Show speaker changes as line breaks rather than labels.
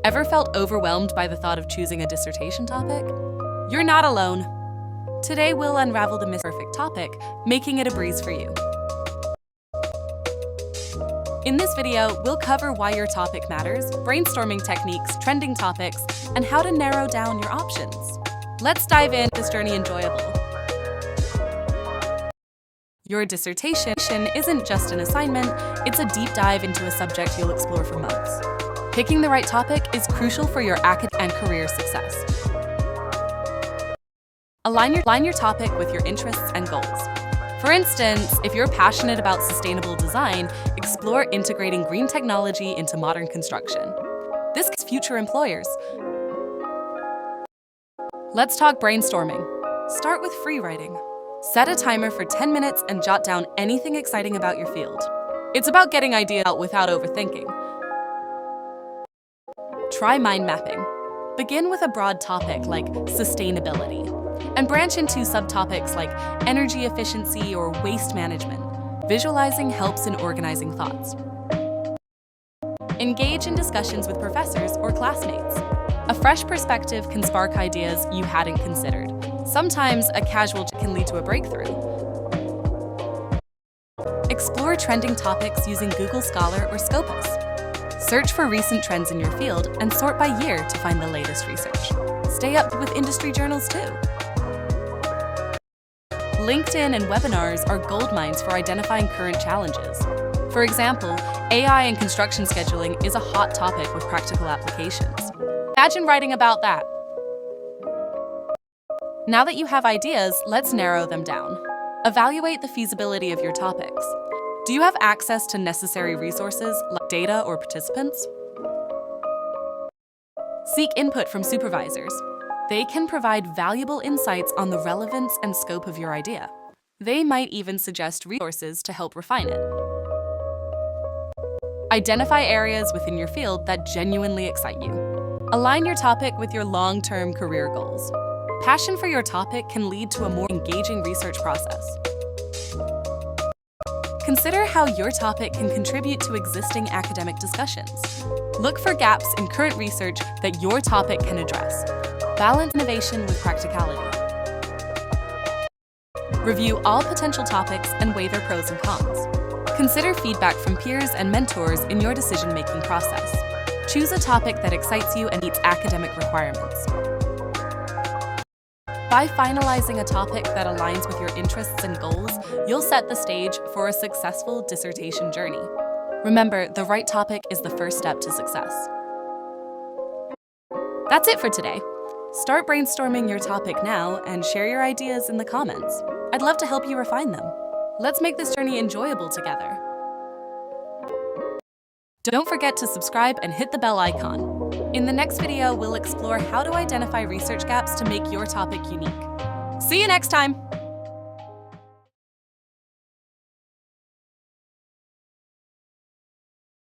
Ever felt overwhelmed by the thought of choosing a dissertation topic? You're not alone. Today we'll unravel the perfect topic, making it a breeze for you. In this video, we'll cover why your topic matters, brainstorming techniques, trending topics, and how to narrow down your options. Let's dive in, this journey enjoyable. Your dissertation isn't just an assignment, it's a deep dive into a subject you'll explore for months. Picking the right topic is crucial for your academic and career success. Align your topic with your interests and goals. For instance, if you're passionate about sustainable design, explore integrating green technology into modern construction. This gives future employers. Let's talk brainstorming. Start with free writing. Set a timer for 10 minutes and jot down anything exciting about your field. It's about getting ideas out without overthinking. Try mind mapping. Begin with a broad topic like sustainability, and branch into subtopics like energy efficiency or waste management. Visualizing helps in organizing thoughts. Engage in discussions with professors or classmates. A fresh perspective can spark ideas you hadn't considered. Sometimes a casual chat can lead to a breakthrough. Explore trending topics using Google Scholar or Scopus. Search for recent trends in your field and sort by year to find the latest research. Stay up with industry journals too. LinkedIn and webinars are goldmines for identifying current challenges. For example, AI and construction scheduling is a hot topic with practical applications. Imagine writing about that. Now that you have ideas, let's narrow them down. Evaluate the feasibility of your topics. Do you have access to necessary resources like data or participants? Seek input from supervisors. They can provide valuable insights on the relevance and scope of your idea. They might even suggest resources to help refine it. Identify areas within your field that genuinely excite you. Align your topic with your long-term career goals. Passion for your topic can lead to a more engaging research process. Consider how your topic can contribute to existing academic discussions. Look for gaps in current research that your topic can address. Balance innovation with practicality. Review all potential topics and weigh their pros and cons. Consider feedback from peers and mentors in your decision-making process. Choose a topic that excites you and meets academic requirements. By finalizing a topic that aligns with your interests and goals, you'll set the stage for a successful dissertation journey. Remember, the right topic is the first step to success. That's it for today. Start brainstorming your topic now and share your ideas in the comments. I'd love to help you refine them. Let's make this journey enjoyable together. Don't forget to subscribe and hit the bell icon. In the next video, we'll explore how to identify research gaps to make your topic unique. See you next time!